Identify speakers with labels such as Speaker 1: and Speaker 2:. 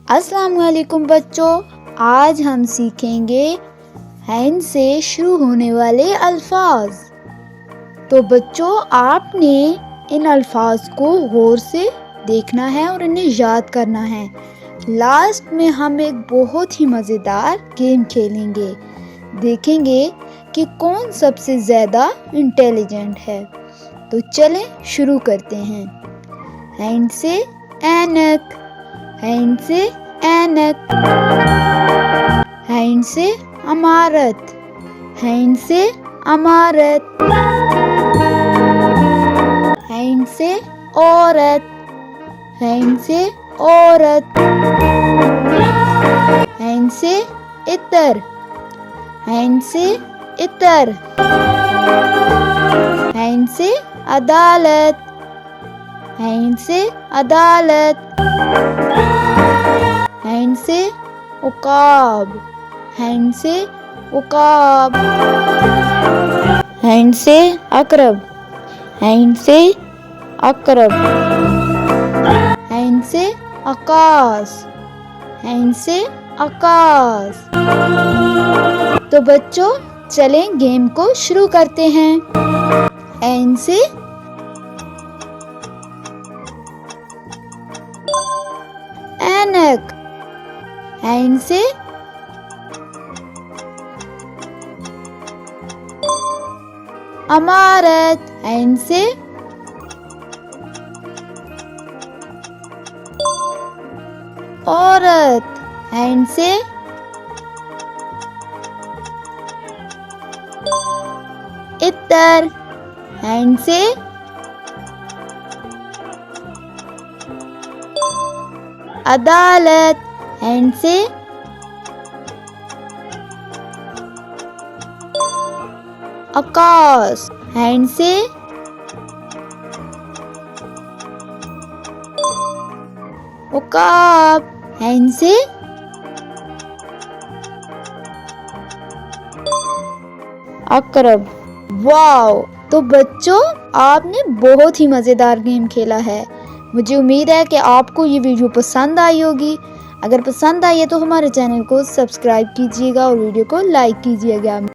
Speaker 1: अस्सलाम वालेकुम बच्चों, आज हम सीखेंगे हैन से शुरू होने वाले अल्फाज। तो बच्चों, आपने इन अल्फाज को गौर से देखना है और इन्हें याद करना है। लास्ट में हम एक बहुत ही मज़ेदार गेम खेलेंगे, देखेंगे कि कौन सबसे ज़्यादा इंटेलिजेंट है। तो चलें शुरू करते हैं। हैन से ऐनक, हैन से ऐनक। हैन से अमारत, हैन से अमारत। हैन से औरत, हैन से औरत। हैन से इतर, हैन से इतर। हैन से अदालत, हैन से अदालत। हैन से उकाब, हैन से उकाब। हैन से अकरब, हैन से अकरब। हैन से आकाश, हैन से आकाश। तो बच्चों, चलें गेम को शुरू करते हैं। हैन से ऐनक, हैन से अमारत, हैन से औरत, हैन से इतर, हैन से अदालत, हैन से आकाश, हैन से उकाब, हैन से अकरब। वाओ! तो बच्चों, आपने बहुत ही मज़ेदार गेम खेला है। मुझे उम्मीद है कि आपको ये वीडियो पसंद आई होगी। अगर पसंद आई है तो हमारे चैनल को सब्सक्राइब कीजिएगा और वीडियो को लाइक कीजिएगा।